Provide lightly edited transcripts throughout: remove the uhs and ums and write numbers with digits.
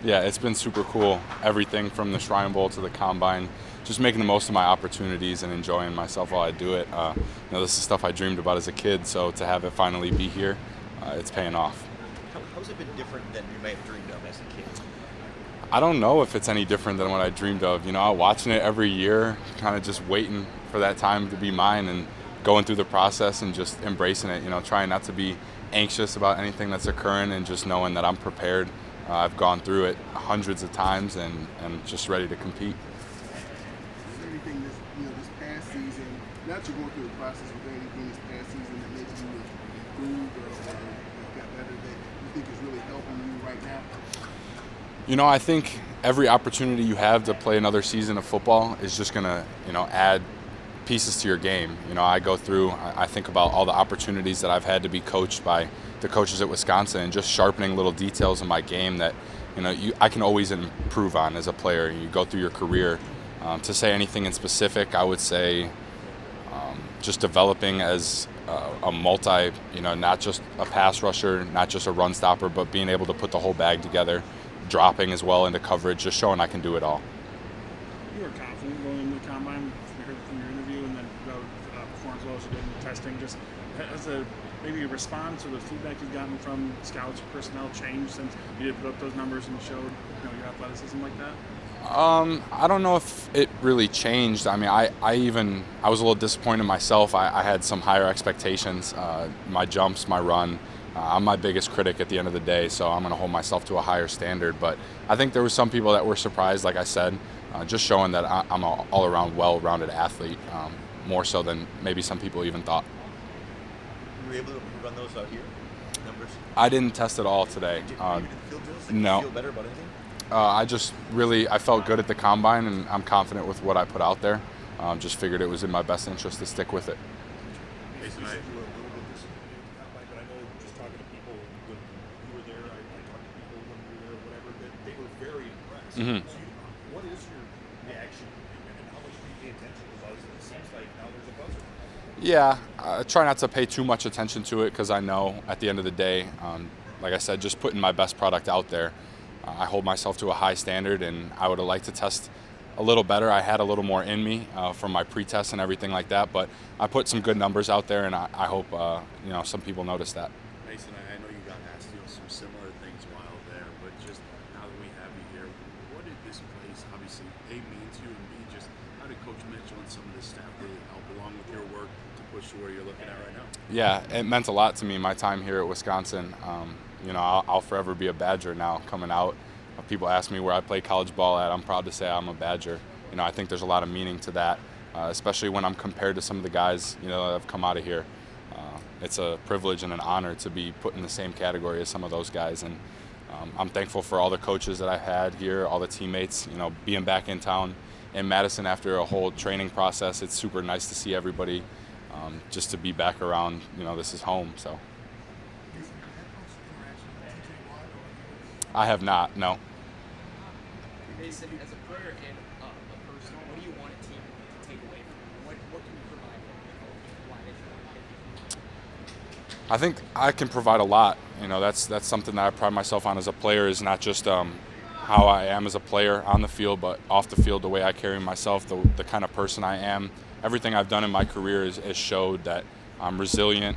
Yeah, it's been super cool. Everything from the Shrine Bowl to the Combine, just making the most of my opportunities and enjoying myself while I do it. This is stuff I dreamed about as a kid, so to have it finally be here, it's paying off. How's it been different than you may have dreamed of as a kid? I don't know if it's any different than what I dreamed of. Watching it every year, kind of just waiting for that time to be mine and going through the process and just embracing it. Trying not to be anxious about anything that's occurring and just knowing that I'm prepared. I've gone through it hundreds of times and just ready to compete. Is there anything this past season, not you going through the process, was there anything this past season that maybe you improved or got better that you think is really helping you right now? I think every opportunity you have to play another season of football is just going to, add pieces to your game. I go through, I think about all the opportunities that I've had to be coached by the coaches at Wisconsin and just sharpening little details in my game that, I can always improve on as a player. You go through your career. To say anything in specific, I would say just developing as a multi, not just a pass rusher, not just a run stopper, but being able to put the whole bag together, dropping as well into coverage, just showing I can do it all. You were confident going into the combine. We heard from your interview, and then perform as well as you did in the testing. Just as maybe a response or the feedback you've gotten from scouts or personnel changed since you did put up those numbers and showed your athleticism like that? I don't know if it really changed. I mean, I was a little disappointed myself. I had some higher expectations. My jumps, my run. I'm my biggest critic at the end of the day, so I'm going to hold myself to a higher standard. But I think there were some people that were surprised, like I said, just showing that I'm an all-around, well-rounded athlete, more so than maybe some people even thought. Were you able to run those out here? Numbers? I didn't test at all today. Did you feel drills? Did No. you feel better about anything? I felt good at the combine, and I'm confident with what I put out there. Just figured it was in my best interest to stick with it. Jason, you were a little bit disappointed in the combine, but I know just talking to people when you were there, I talked to people when we were there, whatever, that they were very impressed. Mhm. So what is your reaction and how much do you pay attention to buzz? It seems like now there's a buzzer. Yeah, I try not to pay too much attention to it because I know at the end of the day, like I said, just putting my best product out there. I hold myself to a high standard, and I would have liked to test a little better. I had a little more in me from my pre-test and everything like that, but I put some good numbers out there, and I hope some people notice that. Mason, I know you got asked some similar things while there, but just now that we have you here, what did this place obviously A mean to you, and B, just how did Coach Mitchell and some of the staff really help along with your work to push to where you're looking at right now? Yeah, it meant a lot to me, my time here at Wisconsin. I'll forever be a Badger now coming out. If people ask me where I play college ball at, I'm proud to say I'm a Badger. I think there's a lot of meaning to that, especially when I'm compared to some of the guys, that have come out of here. It's a privilege and an honor to be put in the same category as some of those guys. And I'm thankful for all the coaches that I've had here, all the teammates, being back in town in Madison after a whole training process. It's super nice to see everybody, just to be back around, this is home, so. I have not, no. Mason, as a player and a person, what do you want a team to take away from you? What can you provide from why they should? I think I can provide a lot. That's something that I pride myself on as a player, is not just how I am as a player on the field, but off the field, the way I carry myself, the kind of person I am. Everything I've done in my career has showed that I'm resilient.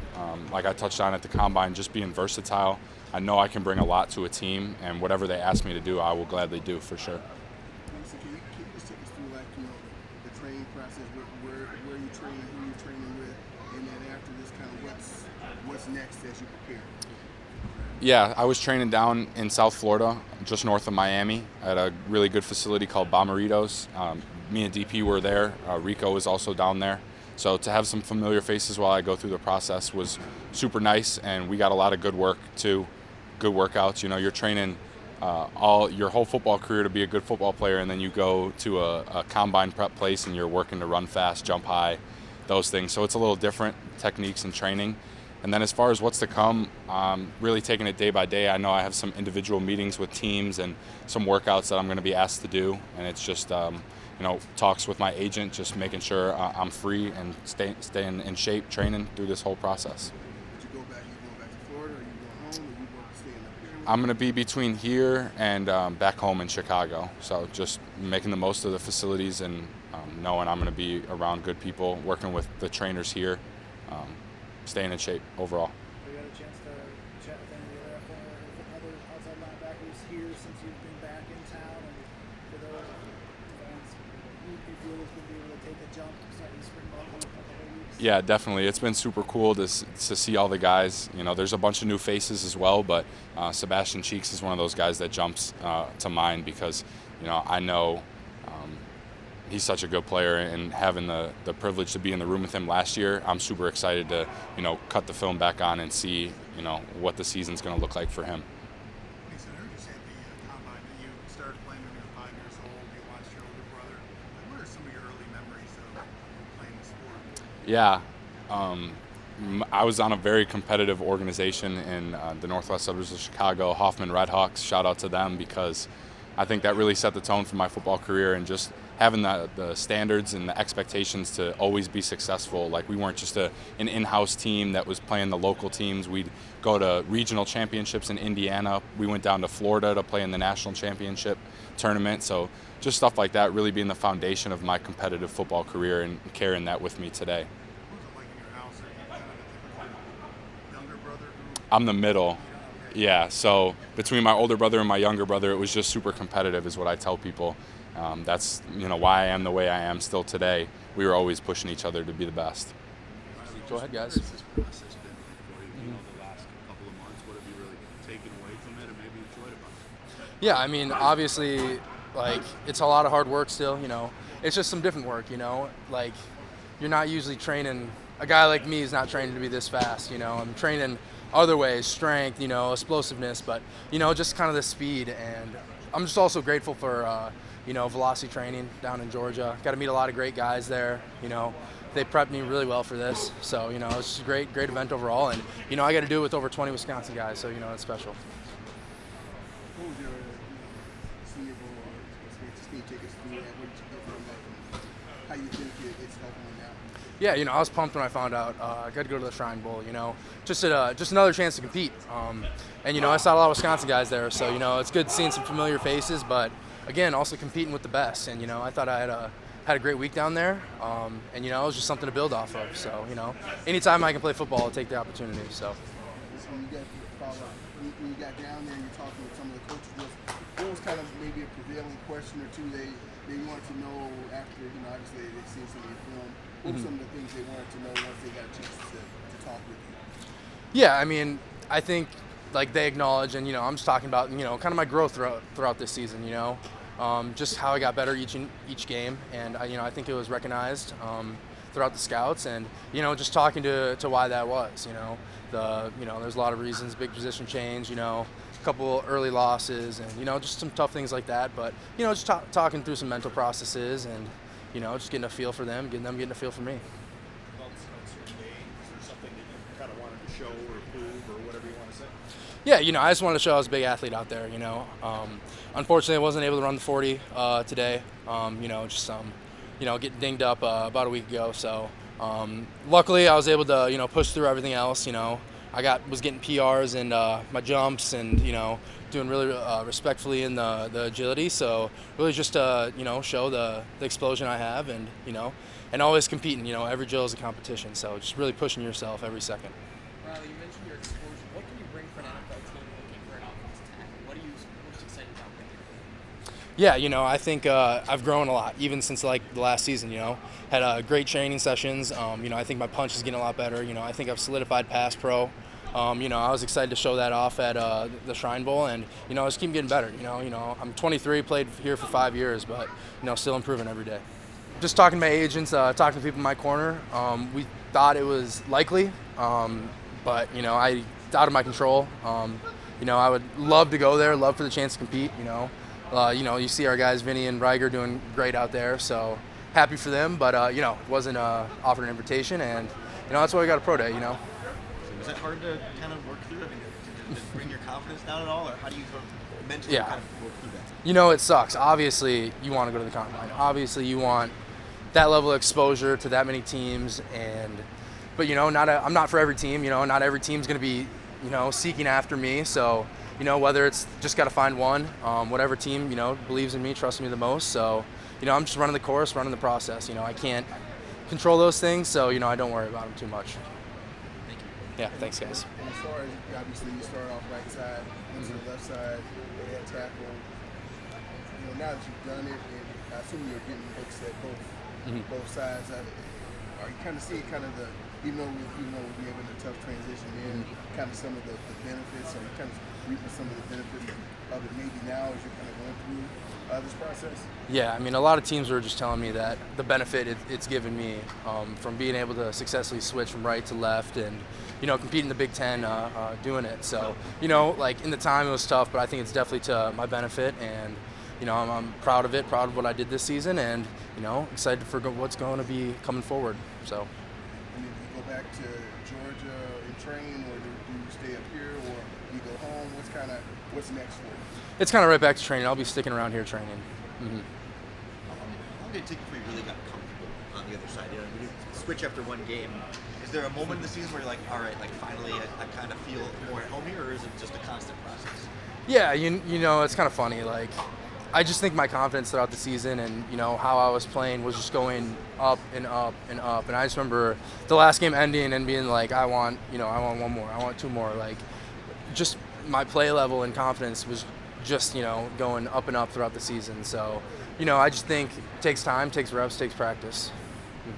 Like I touched on at the Combine, just being versatile. I know I can bring a lot to a team, and whatever they ask me to do, I will gladly do for sure. So can you just take us through the training process, where you training, who you're training with, and then after this, kind of what's next as you prepare? Yeah, I was training down in South Florida, just north of Miami, at a really good facility called Bomeritos. Me and DP were there. Rico was also down there. So to have some familiar faces while I go through the process was super nice, and we got a lot of good work too, good workouts. You're training all your whole football career to be a good football player, and then you go to a combine prep place and you're working to run fast, jump high, those things. So it's a little different techniques and training. And then as far as what's to come, really taking it day by day. I know I have some individual meetings with teams and some workouts that I'm going to be asked to do, and it's just talks with my agent, just making sure I'm free and staying in shape, training through this whole process. Did you go back? You going back to Florida, or you going home, or you staying up here? I'm going to be between here and back home in Chicago. So just making the most of the facilities and knowing I'm going to be around good people, working with the trainers here, staying in shape overall. Have you had a chance to chat with any of the other outside linebackers here since you've been back in town? And for those fans, you feel it's going to be able to take a jump starting spring ball in a couple of weeks? Yeah, definitely. It's been super cool to see all the guys. You know, there's a bunch of new faces as well, but Sebastian Cheeks is one of those guys that jumps to mind because, you know, I know he's such a good player, and having the privilege to be in the room with him last year, I'm super excited to, you know, cut the film back on and see, you know, what the season's going to look like for him. Thanks. I heard you say at the combine that you started playing when you were 5 years old. You watched your older brother. What are some of your early memories of playing the sport? Yeah. I was on a very competitive organization in the northwest suburbs of Chicago, Hoffman Redhawks. Shout out to them because I think that really set the tone for my football career, and just having the standards and the expectations to always be successful. Like, we weren't just an in-house team that was playing the local teams. We'd go to regional championships in Indiana. We went down to Florida to play in the national championship tournament. So just stuff like that really being the foundation of my competitive football career and carrying that with me today. What was it like in your house? Are you kind of a typical younger brother who? I'm the middle. Yeah, so between my older brother and my younger brother, it was just super competitive is what I tell people. That's, you know, why I am the way I am still today. We were always pushing each other to be the best. Go ahead, guys. What has this process been like for you, you know, the last couple of months? What have you really taken away from it and maybe enjoyed about it? Yeah, I mean, obviously, like, it's a lot of hard work still, you know. It's just some different work, you know. Like, you're not usually training, a guy like me is not training to be this fast, you know. I'm training other ways, strength, you know, explosiveness, but, you know, just kind of the speed. And I'm just also grateful for, you know, velocity training down in Georgia. Got to meet a lot of great guys there, you know. They prepped me really well for this. So, you know, it's just a great event overall. And, you know, I got to do it with over 20 Wisconsin guys, so, you know, it's special. What was your senior bowl experience? Just can you take us through that? What did you get from that? And how you think it's helping you now? Yeah, you know, I was pumped when I found out I got to go to the Shrine Bowl, you know. Just another chance to compete. And, you know, I saw a lot of Wisconsin guys there, so, you know, it's good seeing some familiar faces, but, again, also competing with the best. And, you know, I thought I had a great week down there, and, you know, it was just something to build off of. So, you know, anytime I can play football, I'll take the opportunity. So. When you got down there and you're talking with some of the coaches, what was kind of maybe a prevailing question or two they wanted to know after, you know, obviously they've seen some of your film? What were some of the things they wanted to know once they got a chance to talk with you? Yeah, I mean, I think, like, they acknowledge, and, you know, I'm just talking about, you know, kind of my growth throughout this season, you know, just how I got better each game, and, you know, I think it was recognized throughout the scouts, and, you know, just talking to why that was, you know, there's a lot of reasons, big position change, you know, a couple early losses, and, you know, just some tough things like that, but, you know, just talking through some mental processes, and, you know, just getting a feel for them, getting a feel for me. About the scouts here today, is there something that you kind of wanted to show or prove or whatever you want to say? Yeah, you know, I just wanted to show I was a big athlete out there, you know. Unfortunately, I wasn't able to run the 40 today, you know, just you know, getting dinged up about a week ago. So luckily, I was able to, you know, push through everything else, you know. Was getting PRs and my jumps and, you know, doing really respectfully in the agility. So really just, you know, show the explosion I have and, you know, and always competing, you know, every drill is a competition. So just really pushing yourself every second. Riley, you mentioned your explosion. What can you bring for an NFL team looking for an offensive tackle? What are you most excited about bringing? Yeah, you know, I think I've grown a lot, even since, like, the last season, you know. Had great training sessions. You know, I think my punch is getting a lot better. You know, I think I've solidified pass pro. You know, I was excited to show that off at the Shrine Bowl, and, you know, I just keep getting better. You know, I'm 23, played here for 5 years, but, you know, still improving every day. Just talking to my agents, talking to people in my corner, we thought it was likely, but, you know, it's out of my control. You know, I would love to go there, love for the chance to compete, you know. You know, you see our guys, Vinny and Reiger, doing great out there, so happy for them, but, you know, wasn't offered an invitation, and, you know, that's why we got a pro day, you know. So was that hard to kind of work through? I mean, did it bring your confidence down at all, or how do you sort of mentally kind of work through that? You know, it sucks. Obviously, you want to go to the combine. Obviously, you want that level of exposure to that many teams, but, you know, I'm not for every team. You know, not every team's going to be, you know, seeking after me. So, whether it's just got to find one, whatever team, believes in me, trusts me the most. So, I'm just running the course, running the process. I can't control those things, so, I don't worry about them too much. Thank you. Yeah, thanks, guys. And as far as, obviously, you start off right side, into the left side, head tackle. Now that you've done it, and I assume you're getting looks at both sides. Are you kind of seeing even though we're having a tough transition in, kind of some of the benefits, or you kind of reaping some of the benefits of it maybe now as you're kind of going through this process? Yeah, a lot of teams were just telling me that the benefit it's given me from being able to successfully switch from right to left and, compete in the Big Ten doing it. So, in the time it was tough, but I think it's definitely to my benefit, and, I'm proud of it, proud of what I did this season, and, excited for what's going to be coming forward. So. And if you go back to Georgia and train, or do you stay up here, or you go home? What's next for you? It's kind of right back to training. I'll be sticking around here training. How long did it take before you really got comfortable on the other side? You switch after one game. Is there a moment in the season where you're like, all right, finally I kind of feel more at home here, or is it just a constant process? Yeah, it's kind of funny. I just think my confidence throughout the season and, how I was playing was just going up and up and up. And I just remember the last game ending and being like, I want one more, I want two more. Just my play level and confidence was just, going up and up throughout the season. So, I just think it takes time, takes reps, takes practice. You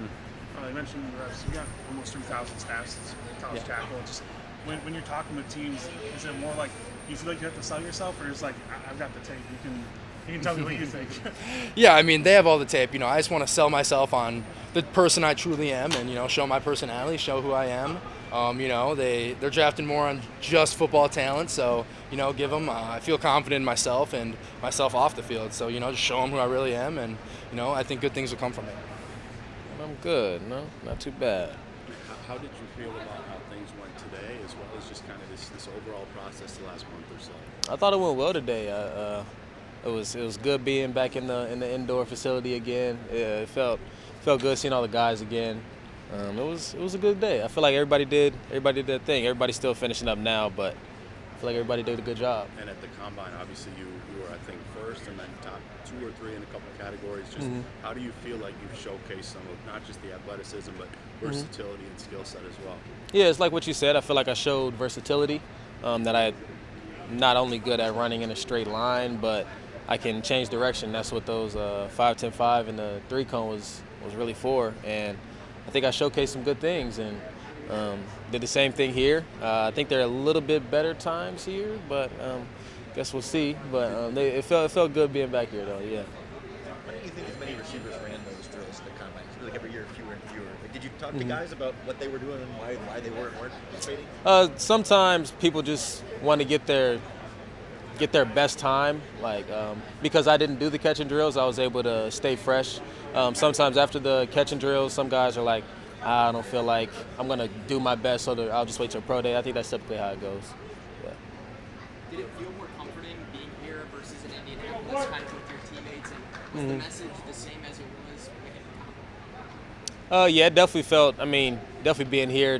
mentioned the reps. You got almost 3,000 snaps as a college tackle. Just when you're talking with teams, is it more like you feel like you have to sell yourself, or is I've got the tape, you can tell me what you think? Yeah, they have all the tape. I just want to sell myself on the person I truly am and, show my personality, show who I am. They're drafting more on just football talent, so, give them. I feel confident in myself and myself off the field. So, just show them who I really am, and, I think good things will come from it. I'm good. No, not too bad. How did you feel about how things went today, as well as just kind of this overall process the last month or so? I thought it went well today. It was good being back in the indoor facility again. It felt good seeing all the guys again. It was a good day. I feel like everybody did their thing. Everybody's still finishing up now, but I feel like everybody did a good job. And at the combine, obviously you were, I think, first, and then top 2 or 3 in a couple categories. Just how do you feel like you've showcased some of not just the athleticism, but versatility and skill set as well? Yeah, it's like what you said. I feel like I showed versatility, that I'm not only good at running in a straight line, but I can change direction. That's what those 5-10-5 and the 3-cone was really for. And I think I showcased some good things and did the same thing here. I think there are a little bit better times here, but guess we'll see. But it felt good being back here, though. Yeah. Why do you think as many receivers ran those drills at the combine? It's really every year fewer and fewer. Did you talk to guys about what they were doing and why they weren't participating? Sometimes people just want to get their best time, because I didn't do the catch and drills, I was able to stay fresh. Sometimes after the catch and drills, some guys are like, I don't feel like I'm going to do my best, so I'll just wait till pro day. I think that's typically how it goes. Yeah. Did it feel more comforting being here versus in Indianapolis, kind of with your teammates, and was the message the same as it was Yeah, it definitely felt, definitely being here,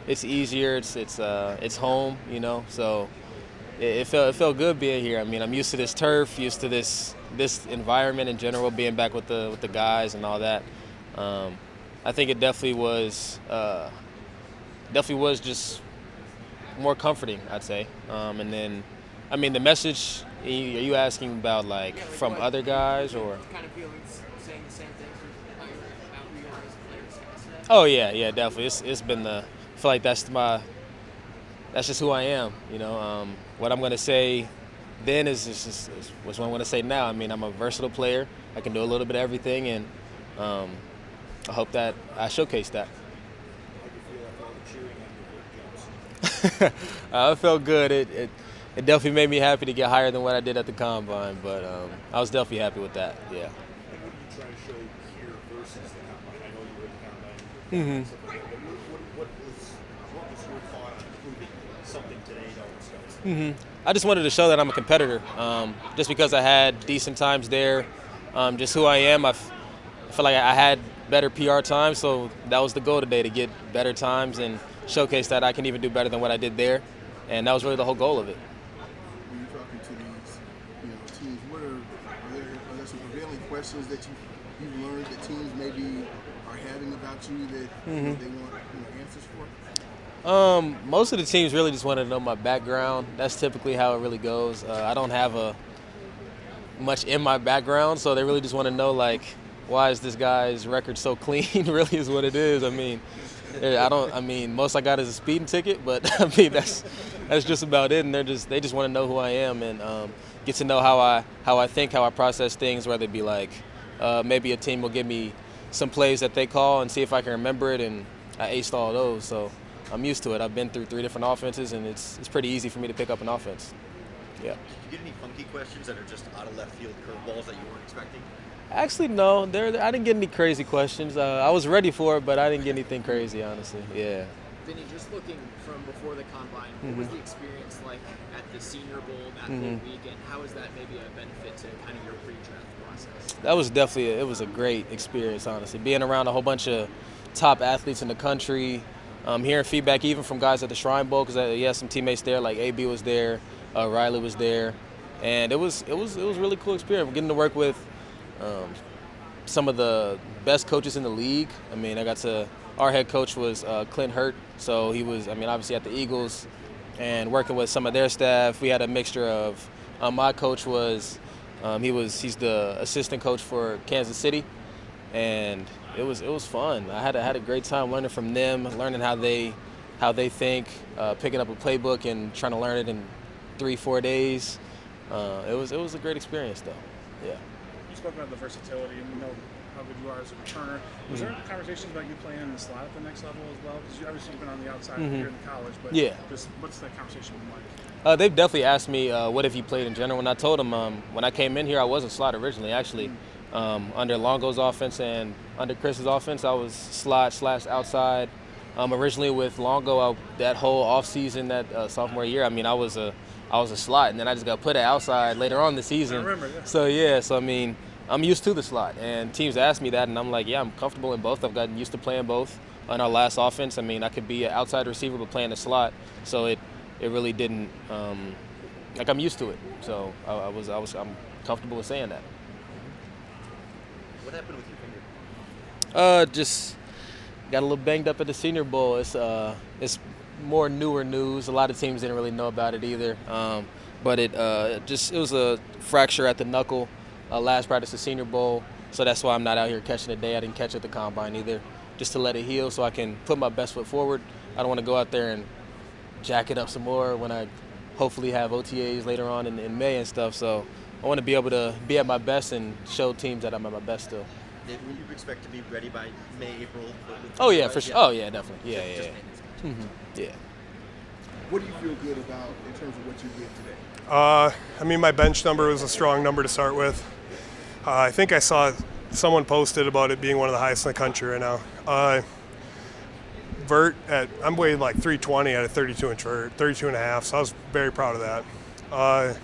it's easier, it's home, so it felt good being here. I'm used to this turf, used to this environment in general, being back with the guys and all that. I think it definitely was just more comforting, I'd say. And then, the message, are you asking about from other guys or? Kind of feeling saying the same things about who you are as a player. Oh yeah, definitely. It's been I feel like that's just who I am. What I'm gonna say then is what I'm gonna say now. I'm a versatile player. I can do a little bit of everything, and I hope that I showcase that. It felt good. It definitely made me happy to get higher than what I did at the combine, but I was definitely happy with that. Yeah. And what did you try to show here versus the combine? I know you were at the combine. What was your thought on improving something today to discuss? I just wanted to show that I'm a competitor. Just because I had decent times there, just who I am. I feel like I had better PR times, so that was the goal today, to get better times and showcase that I can even do better than what I did there. And that was really the whole goal of it. Are there some prevailing questions that you've learned that teams maybe are having about you that they want answers for? Most of the teams really just want to know my background. That's typically how it really goes. I don't have much in my background, so they really just want to know, like, why is this guy's record so clean? Really is what it is. I mean, most I got is a speeding ticket, but I mean that's just about it. And they just want to know who I am and get to know how I think, how I process things. Whether it be like maybe a team will give me some plays that they call and see if I can remember it, and I aced all those. So I'm used to it. I've been through 3 different offenses, and it's pretty easy for me to pick up an offense. Yeah. Did you get any funky questions that are just out of left field curveballs that you weren't expecting? Actually, no. I didn't get any crazy questions. I was ready for it, but I didn't get anything crazy, honestly. Yeah. Vinny, just looking from before the combine, what was the experience like at the Senior Bowl that whole weekend? How is that maybe a benefit to kind of your pre-draft process? That was definitely it was a great experience, honestly. Being around a whole bunch of top athletes in the country, hearing feedback even from guys at the Shrine Bowl, because he had some teammates there, like AB was there, Riley was there, and it was a really cool experience. Getting to work with some of the best coaches in the league. I mean, our head coach was Clint Hurt, so he was, obviously at the Eagles, and working with some of their staff. We had a mixture of, my coach was, he's the assistant coach for Kansas City, and it was fun. I had a great time learning from them, learning how they think, picking up a playbook and trying to learn it in 3-4 days. It was a great experience, though. Yeah. You spoke about the versatility, and we know how good you are as a returner. Was there conversations about you playing in the slot at the next level as well? Because obviously you've been on the outside here in college, but what's that conversation been like? They've definitely asked me what if you played in general, and I told them when I came in here I wasn't slot originally. Actually, under Longo's offense and under Chris's offense, I was slot/outside. Originally with Longo, that whole offseason, that sophomore year, I was a slot, and then I just got put at outside later on in the season. I remember, yeah. So I'm used to the slot, and teams ask me that, and I'm like, yeah, I'm comfortable in both. I've gotten used to playing both. On our last offense, I could be an outside receiver but playing the slot, so it really didn't I'm used to it. So I'm comfortable with saying that. What happened with your finger? Just got a little banged up at the Senior Bowl. It's more newer news. A lot of teams didn't really know about it either. But it was a fracture at the knuckle last practice of Senior Bowl. So that's why I'm not out here catching it today. I didn't catch it at the combine either. Just to let it heal so I can put my best foot forward. I don't want to go out there and jack it up some more when I hopefully have OTAs later on in May and stuff. So I want to be able to be at my best and show teams that I'm at my best still. Will you expect to be ready by May, April? Oh, yeah, for sure. Oh, yeah, definitely. Yeah. Yeah. What do you feel good about in terms of what you did today? My bench number was a strong number to start with. I think I saw someone posted about it being one of the highest in the country right now. Vert, I'm weighing like 320 at a 32-inch vert, 32 and a half, so I was very proud of that.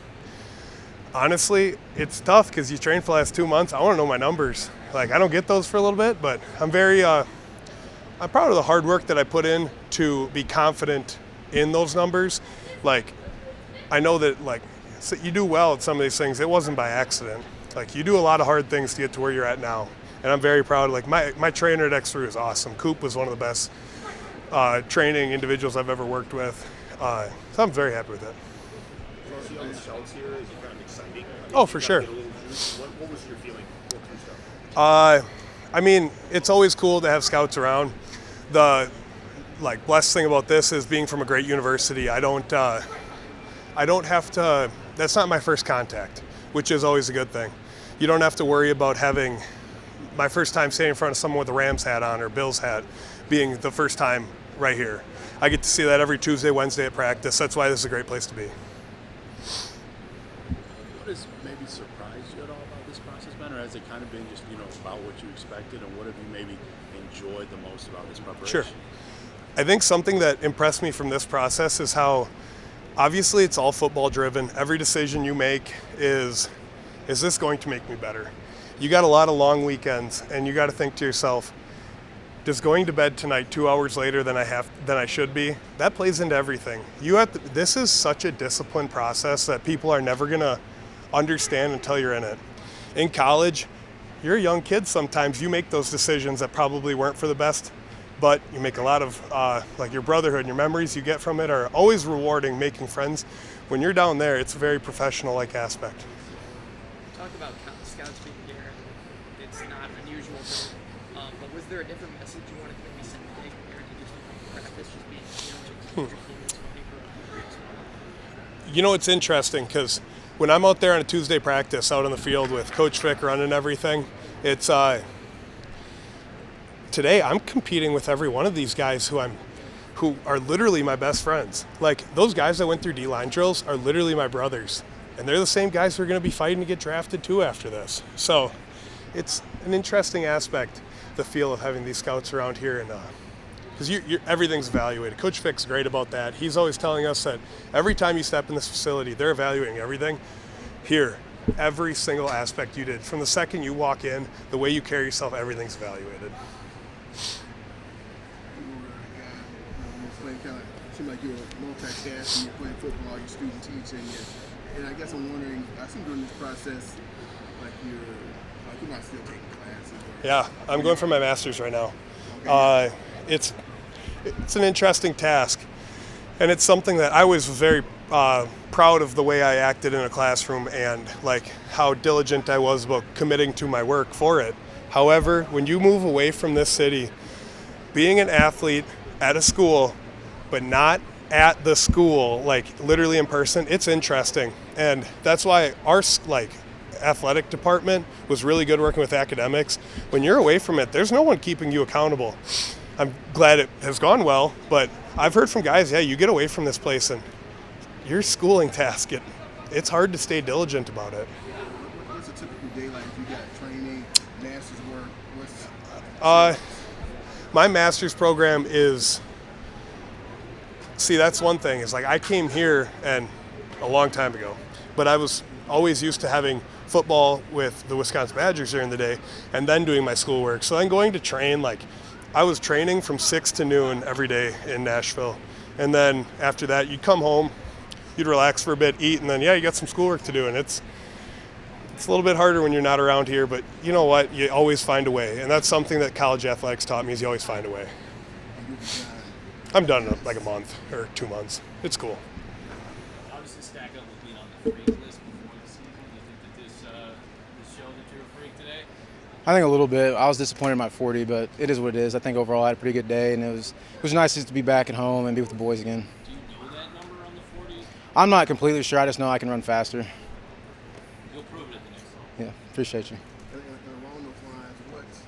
Honestly, it's tough because you train for the last 2 months. I want to know my numbers. Like, I don't get those for a little bit, but I'm proud of the hard work that I put in to be confident in those numbers. Like, I know that, like, so you do well at some of these things. It wasn't by accident. Like, you do a lot of hard things to get to where you're at now. And I'm very proud. Like, my trainer at X3 was awesome. Coop was one of the best training individuals I've ever worked with. So I'm very happy with it. See all the scouts here, is it kind of exciting? Oh, for sure. What was your feeling? It's always cool to have scouts around. The blessed thing about this is being from a great university. I don't have to. That's not my first contact, which is always a good thing. You don't have to worry about having my first time standing in front of someone with a Rams hat on or Bills hat being the first time right here. I get to see that every Tuesday, Wednesday at practice. That's why this is a great place to be. What has maybe surprised you at all about this process, Ben, or has it kind of been just, about what you expected, and what have you maybe enjoyed the most about this preparation? Sure. I think something that impressed me from this process is how obviously it's all football driven. Every decision you make is this going to make me better? You got a lot of long weekends, and you got to think to yourself, does going to bed tonight 2 hours later than I should be? That plays into everything. This is such a disciplined process that people are never gonna understand until you're in it. In college, you're a young kid sometimes. You make those decisions that probably weren't for the best, but you make a lot of, like your brotherhood and your memories you get from it are always rewarding, making friends. When you're down there, it's a very professional-like aspect. Talk about scouts being here, and it's not unusual, but was there a different message you wanted to maybe send today compared to just practice, just being, your teammates funny for You know, it's interesting because when I'm out there on a Tuesday practice out on the field with Coach Vic running everything, it's today I'm competing with every one of these guys who are literally my best friends. Like those guys that went through D-line drills are literally my brothers, and they're the same guys who are going to be fighting to get drafted too after this. So it's an interesting aspect, the feel of having these scouts around here, and because everything's evaluated. Coach Vic's great about that. He's always telling us that every time you step in this facility, they're evaluating everything. Here, every single aspect you did. From the second you walk in, the way you carry yourself, everything's evaluated. Seem like you're multitasking, you're playing football, you're student teaching, and I guess I'm wondering, I see during this process, you're not still taking classes. Yeah, I'm going for my master's right now. Okay. It's an interesting task, and it's something that I was very proud of the way I acted in a classroom and like how diligent I was about committing to my work for it. However, when you move away from this city, being an athlete at a school, but not at the school, like literally in person, it's interesting. And that's why our athletic department was really good working with academics. When you're away from it, there's no one keeping you accountable. I'm glad it has gone well, but I've heard from guys, yeah, you get away from this place and your schooling task, it's hard to stay diligent about it. What's a typical day like? You got training, master's work, my master's program is, see, that's one thing, is like I came here and a long time ago, but I was always used to having football with the Wisconsin Badgers during the day and then doing my schoolwork. So then going to train, like I was training from 6 to noon every day in Nashville. And then after that, you'd come home, you'd relax for a bit, eat, and then, yeah, you got some schoolwork to do. And it's a little bit harder when you're not around here, but you know what? You always find a way. And that's something that college athletics taught me, is you always find a way. I'm done in like a month or 2 months. It's cool. How does it stack up with being on the freak list before the season? Do you think that this showed that you're a freak today? I think a little bit. I was disappointed in my 40, but it is what it is. I think overall I had a pretty good day, and it was nice just to be back at home and be with the boys again. Do you know that number on the 40? I'm not completely sure. I just know I can run faster. You'll prove it at the next one. Yeah, appreciate you. and along those lines,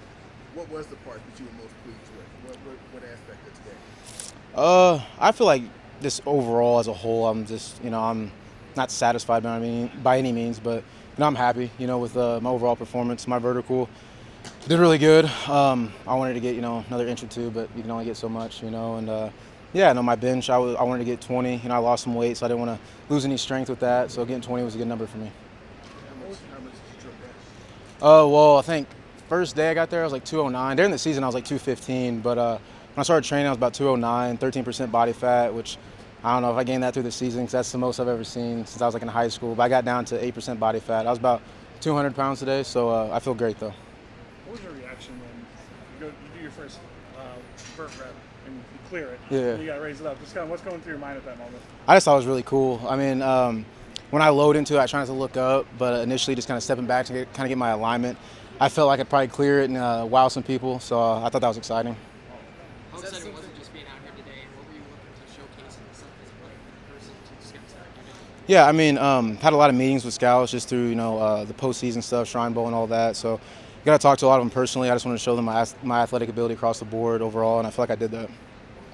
what was the part that you were most pleased with? What aspect of today? I feel like just overall as a whole, I'm just, I'm not satisfied by any means, but I'm happy, with my overall performance. My vertical did really good. I wanted to get, another inch or two, but you can only get so much, and my bench, I wanted to get 20. I lost some weight, so I didn't want to lose any strength with that. So getting 20 was a good number for me. How much did you trim bench? Well, I think first day I got there, I was like 209. During the season, I was like 215, but when I started training, I was about 209, 13% body fat, which I don't know if I gained that through the season, because that's the most I've ever seen since I was like in high school. But I got down to 8% body fat. I was about 200 pounds today, so I feel great though. What was your reaction when you do your first vert rep and you clear it? Yeah. And you got to raise it up. Just kind of what's going through your mind at that moment? I just thought it was really cool. I mean, when I load into it, I try not to look up, but initially just kind of stepping back to kind of get my alignment. I felt like I could probably clear it and wow some people, so I thought that was exciting. How exciting was it just being out here today, and what were you looking to showcase in yourself as a player in person to just get started? Yeah, I mean, had a lot of meetings with scouts just through, the postseason stuff, Shrine Bowl and all that, so got to talk to a lot of them personally. I just wanted to show them my athletic ability across the board overall, and I feel like I did that.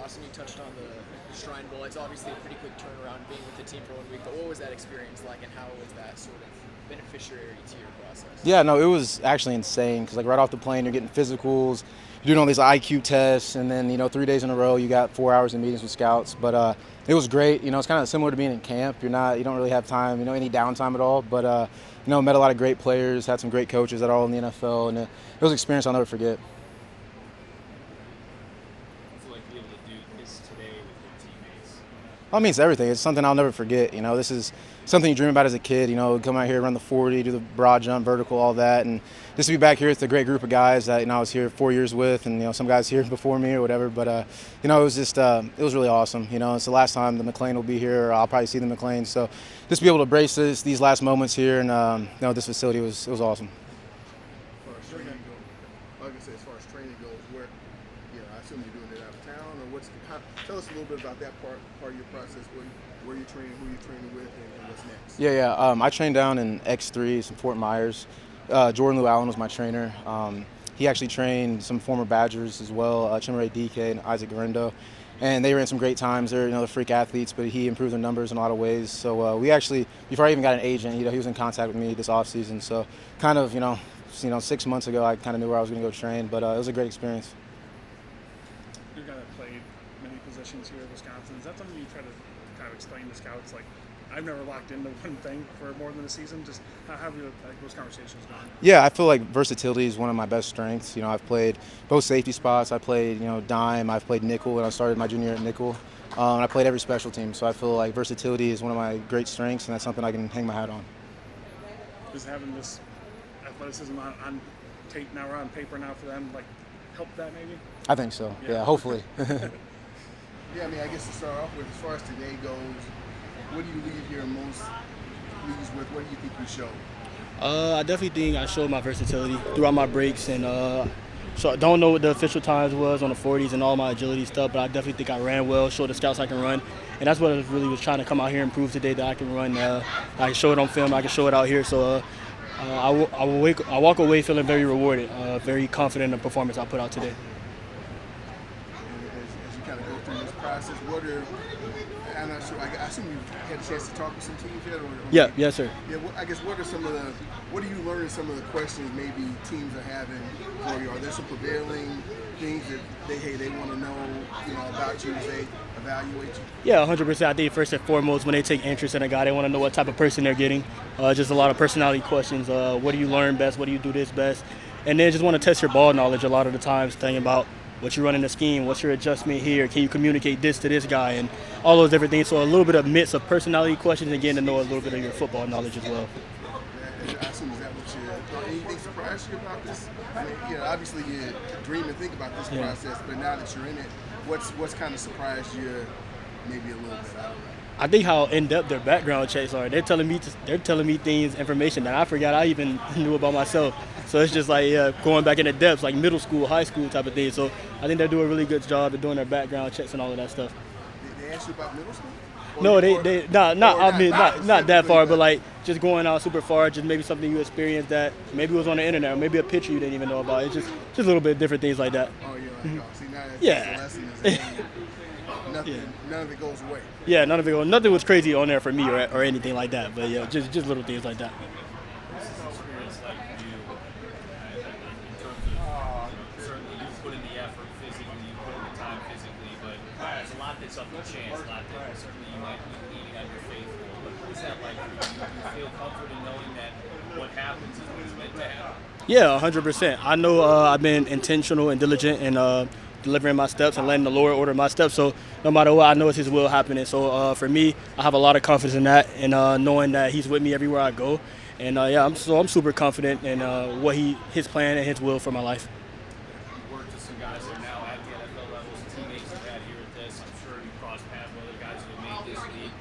Austin, you touched on the Shrine Bowl. It's obviously a pretty quick turnaround being with the team for 1 week, but what was that experience like, and how was that sort of beneficiary to your process? Yeah, no, it was actually insane because, right off the plane, you're getting physicals, you're doing all these IQ tests, and then, 3 days in a row, you got 4 hours of meetings with scouts. But it was great. It's kind of similar to being in camp. You don't really have time, any downtime at all. But, met a lot of great players, had some great coaches that are all in the NFL, and it was an experience I'll never forget. What's it like to be able to do this today with your teammates? Well, it means everything. It's something I'll never forget. You know, this is something you dream about as a kid. You know, come out here, run the 40, do the broad jump, vertical, all that, and just to be back here with a great group of guys that I was here 4 years with, and some guys here before me or whatever. But it was just it was really awesome. It's the last time the McLean will be here. Or I'll probably see the McLean. So just to be able to embrace these last moments here, and this facility was awesome. As far as training goes, like I said, as far as training goes, where I assume you're doing it out of town, or tell us a little bit about that part of your process, where you're training, who you're training with, and what's next. Yeah. I trained down in X3, some Fort Myers. Jordan Lou Allen was my trainer. He actually trained some former Badgers as well, Chimere DK and Isaac Garendo. And they ran some great times. They're freak athletes, but he improved their numbers in a lot of ways. So we actually, before I even got an agent, he was in contact with me this offseason. So kind of, 6 months ago, I kind of knew where I was going to go train, but it was a great experience. You're a guy that played many positions here at Wisconsin. Is that something you try to kind of explain to scouts? Like, I've never locked into one thing for more than a season. Just how have those conversations gone? Yeah, I feel like versatility is one of my best strengths. I've played both safety spots. I played, dime. I've played nickel when I started my junior year at nickel. And I played every special team. So I feel like versatility is one of my great strengths, and that's something I can hang my hat on. Does having this athleticism on tape now or on paper now for them help that maybe? I think so. Yeah, hopefully. Yeah, I guess to start off with, as far as today goes, what do you leave here most pleased with? What do you think you showed? I definitely think I showed my versatility throughout my breaks, and so I don't know what the official times was on the 40s and all my agility stuff, but I definitely think I ran well, showed the scouts I can run, and that's what I really was trying to come out here and prove today, that I can run. I can show it on film, I can show it out here, so I walk away feeling very rewarded, very confident in the performance I put out today. As you kind of go through this process, I'm not sure. I assume you had a chance to talk with some teams yet, or yes, sir. Yeah, I guess what do you learn? Some of the questions maybe teams are having for you. Are there some prevailing things that they want to know, about you as they evaluate you? Yeah, 100%. I think first and foremost, when they take interest in a guy, they want to know what type of person they're getting. Just a lot of personality questions. What do you learn best? What do you do this best? And then just want to test your ball knowledge a lot of the times, thinking about what you run in the scheme, what's your adjustment here, can you communicate this to this guy, and all those different things. So a little bit of mix of personality questions and getting to know a little bit of your football knowledge as well. I assume is that what anything surprised you about this? Obviously you dream and think about this process, but now that you're in it, what's kind of surprised you maybe a little bit? I don't know. I think how in-depth their background checks are. They're telling me things, information that I forgot I even knew about myself. So it's just going back in the depths, like middle school, high school type of thing. So I think they do a really good job of doing their background checks and all of that stuff. Did they ask you about middle school? No, not that far, but just going out super far, just maybe something you experienced that maybe was on the internet, or maybe a picture you didn't even know about. It's just a little bit different things like that. Oh, see, now that's Yeah. the lesson is none of it goes away. Yeah, nothing was crazy on there for me or anything like that. But yeah, just little things like that. What's this experience like for you in terms of certainly you put in the effort physically, you put in the time physically, but there's a lot that's up to chance, a lot that certainly you might be leaning on your faith for. But what is that like for you? Do you feel comfort in knowing that what happens is what it's meant to happen? Yeah, 100%. I know I've been intentional and diligent in delivering my steps and letting the Lord order my steps. So no matter what, I know it's His will happening. So for me, I have a lot of confidence in that, and knowing that He's with me everywhere I go. And I'm super confident in His plan and His will for my life. You worked with some guys that are now at the NFL levels, teammates you've had here at this. I'm sure you crossed paths with other guys who have made this league.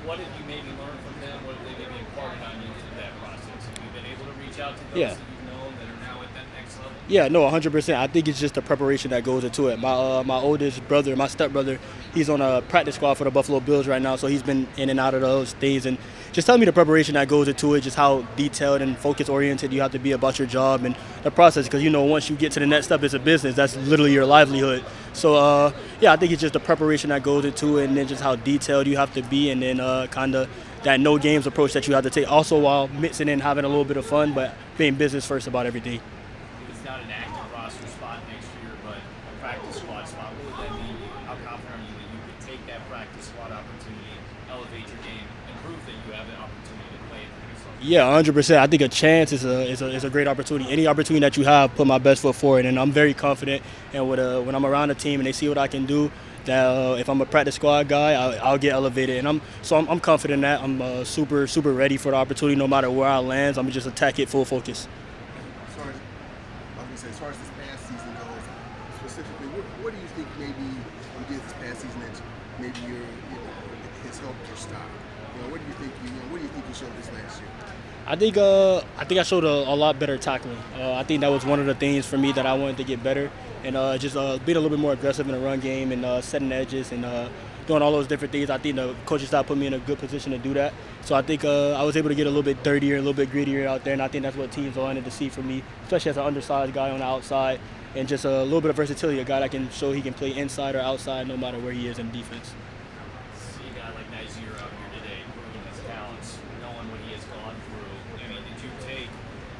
What have you maybe learned from them? What have they maybe imparted on you through that process? Have you been able to reach out to those that you've known that are now at that next level? Yeah, no, 100%. I think it's just the preparation that goes into it. My oldest brother, my stepbrother, he's on a practice squad for the Buffalo Bills right now, so he's been in and out of those things. And just telling me the preparation that goes into it, just how detailed and focus-oriented you have to be about your job and the process. Because, once you get to the next step, it's a business. That's literally your livelihood. So, I think it's just the preparation that goes into it, and then just how detailed you have to be, and then kind of that no-games approach that you have to take. Also, while mixing in having a little bit of fun, but being business first about everything. It's not an active roster spot next year, but a practice squad spot. What would that mean to you? How confident are you that you could take that practice squad opportunity, elevate your game, and prove that you have an opportunity to play at the next level? Yeah, 100%. I think a chance is a great opportunity. Any opportunity that you have, put my best foot forward, and I'm very confident. And when I'm around the team and they see what I can do, that if I'm a practice squad guy, I'll get elevated, and I'm confident in that. I'm super ready for the opportunity, no matter where I land. I'm just attack it full focus. As far as this past season goes, specifically, what do you think maybe you did this past season that maybe has helped your style? What do you think you showed this last year? I think I showed a lot better tackling. I think that was one of the things for me that I wanted to get better, and just being a little bit more aggressive in the run game and setting edges and doing all those different things. I think the coaching staff put me in a good position to do that. So I think I was able to get a little bit dirtier, a little bit grittier out there, and I think that's what teams wanted to see from me, especially as an undersized guy on the outside, and just a little bit of versatility, a guy that can show he can play inside or outside no matter where he is in defense. See a guy like Reiger out here today, proving his talents, knowing what he has gone through. I mean, did you take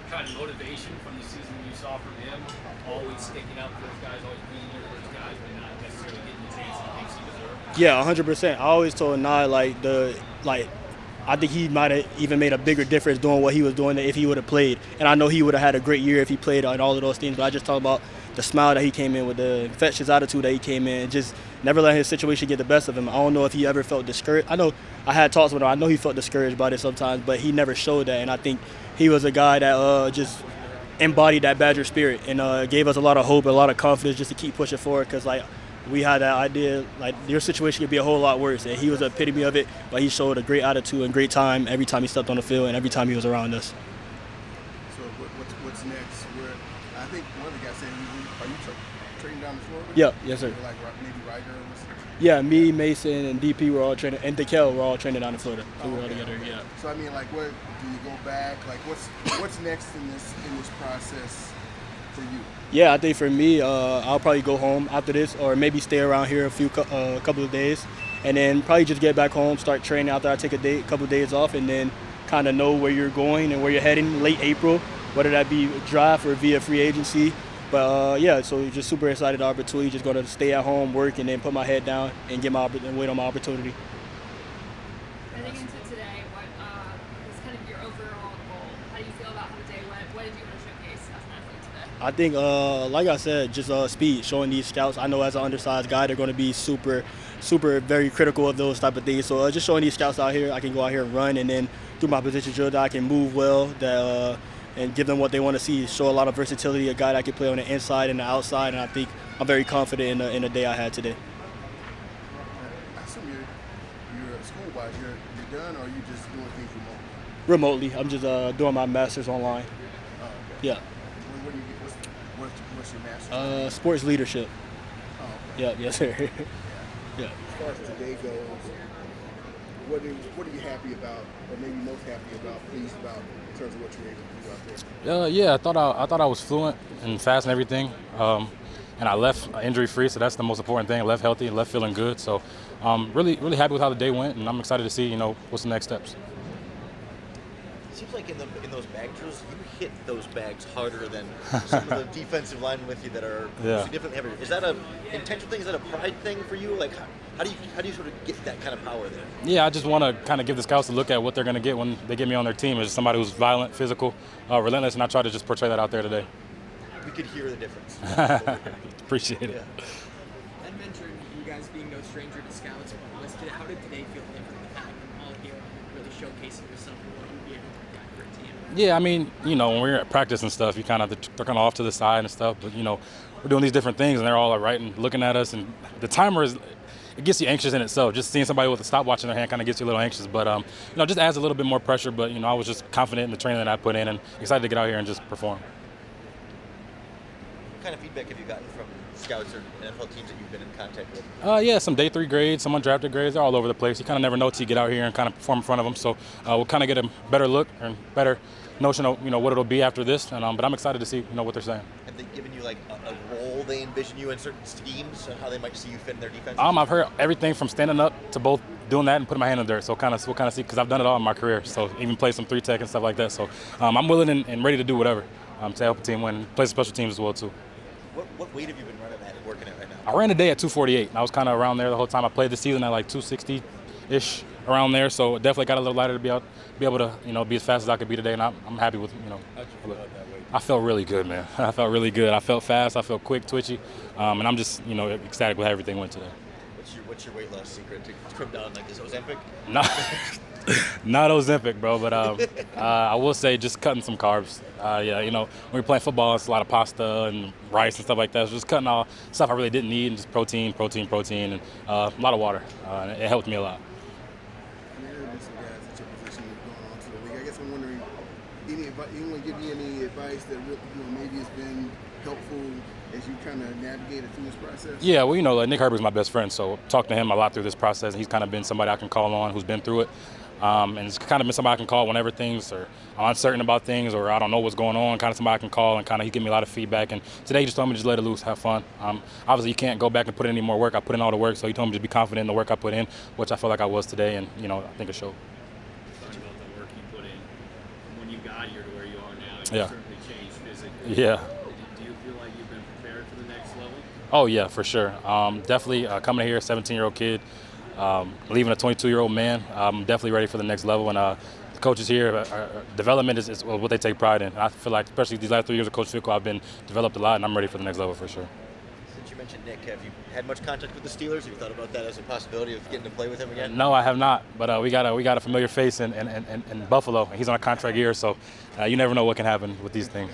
kind of motivation from the season you saw from him, always sticking up for his guys, always being there for his guys, but not necessarily getting the taste he thinks he deserves? Yeah, 100%. I always told Nye I think he might have even made a bigger difference doing what he was doing if he would have played. And I know he would have had a great year if he played on all of those things. But I just talk about the smile that he came in with, the infectious attitude that he came in, and just never let his situation get the best of him. I don't know if he ever felt discouraged. I know I had talks with him. I know he felt discouraged by it sometimes, but he never showed that. And I think he was a guy that just embodied that Badger spirit and gave us a lot of hope, a lot of confidence just to keep pushing forward because, we had that idea, your situation could be a whole lot worse. And he was the epitome of it, but he showed a great attitude and great time every time he stepped on the field and every time he was around us. So what's next? I think one of the guys said, are you trading down to Florida? Yeah, yes, sir. Like maybe Reiger or something? Yeah, me, Mason, and DP were all training, and DeKel were all training down in Florida. So we were all together, yeah. So, what do you go back? What's next in this process for you? Yeah, I think for me, I'll probably go home after this, or maybe stay around here a couple of days, and then probably just get back home, start training after I take a couple of days off, and then kind of know where you're going and where you're heading late April, whether that be draft or via free agency. But so just super excited the opportunity. Just going to stay at home, work, and then put my head down and wait on my opportunity. Heading into today, what is kind of your overall goal? How do you feel about how the day went? What did you want to showcase as an athlete today? I think, like I said, just speed, showing these scouts. I know as an undersized guy, they're going to be super, very critical of those type of things. So just showing these scouts out here, I can go out here and run, and then through my position drill that I can move well, and give them what they want to see. Show a lot of versatility, a guy that can play on the inside and the outside, and I think I'm very confident in the day I had today. I assume you're school-wise, you're done, or are you just doing things remotely? I'm just doing my master's online. Oh, okay. Yeah. What do you get? What's your master's? Sports leadership. Oh, okay. Yeah, yes, sir. Yeah. As far as today goes, what are you happy about, or maybe most happy about, pleased about, in terms of what you were able to do out there? Yeah, I thought I was fluent and fast and everything, and I left injury-free, so that's the most important thing. I left healthy, left feeling good, so really happy with how the day went, and I'm excited to see what's the next steps. It seems like in those bag drills, you hit those bags harder than some of the defensive linemen with you that are significantly heavier. Is that an intentional thing? Is that a pride thing for you? Like, how do you sort of get that kind of power there? Yeah, I just want to kind of give the scouts a look at what they're going to get when they get me on their team. As somebody who's violent, physical, relentless, and I try to just portray that out there today. We could hear the difference. Appreciate it. Yeah. Ed mentioned you guys being no stranger to scouts, but how did today feel different with having them all here, really showcasing yourself and what you'd be able to do for a team? Yeah, I mean, when we're at practice and stuff, you kind of they're kind of off to the side and stuff, but we're doing these different things, and they're all right and looking at us, and the timer is. It gets you anxious in itself. Just seeing somebody with a stopwatch in their hand kind of gets you a little anxious. But, just adds a little bit more pressure. But, I was just confident in the training that I put in and excited to get out here and just perform. What kind of feedback have you gotten from scouts or NFL teams that you've been in contact with? Yeah, some day 3 grades, some undrafted grades. They're all over the place. You kind of never know until you get out here and kind of perform in front of them. So we'll kind of get a better look and better notion of, what it'll be after this. And, but I'm excited to see, what they're saying. Have they given you, like, a role they envision you in certain schemes and how they might see you fit in their defense? I've heard everything from standing up to both doing that and putting my hand in the dirt. So we'll kind of see, because I've done it all in my career. So even play some 3-tech and stuff like that. So I'm willing and ready to do whatever to help a team win. Play special teams as well, too. What weight have you been running at and working at right now? I ran a day at 248. I was kind of around there the whole time. I played the season at like 260-ish around there. So definitely got a little lighter to be able to, be as fast as I could be today. And I'm happy with, How'd you feel about that weight? I felt really good, man. I felt really good. I felt fast. I felt quick, twitchy. And I'm just, ecstatic with how everything went today. What's your weight loss secret to trim down like this? Ozempic? Not, not Ozempic, bro, but I will say just cutting some carbs. Yeah, you know, when you're playing football, it's a lot of pasta and rice and stuff like that. So just cutting all stuff I really didn't need, and just protein, and a lot of water. And it helped me a lot. There have been some guys at your position going on to the league. I guess I'm wondering, anyone give you any advice that maybe has been helpful as you kind of navigated through this process? Yeah, well, you know, Nick Herbert's my best friend, so talk to him a lot through this process. And he's kind of been somebody I can call on who's been through it. And it's kind of been somebody I can call whenever things are I'm uncertain about things or I don't know what's going on, kind of somebody I can call and kind of he give me a lot of feedback. And today he just told me to just let it loose, have fun. Obviously, you can't go back and put in any more work. I put in all the work, so he told me to be confident in the work I put in, which I feel like I was today, and, you know, I think it showed. Talking about the work you put in when you got here to where you are now, Yeah. certainly changed physically. Yeah. Do you feel like you've been prepared for the next level? Oh, yeah, for sure. Definitely coming here, 17-year-old kid, leaving a 22-year-old man. I'm definitely ready for the next level. And the coaches here, development is what they take pride in. And I feel like, especially these last 3 years of Coach Fickle, I've been developed a lot, and I'm ready for the next level for sure. Since you mentioned Nick, have you had much contact with the Steelers? Have you thought about that as a possibility of getting to play with him again? No, I have not. But we got a familiar face in Buffalo, and he's on a contract year, so you never know what can happen with these things.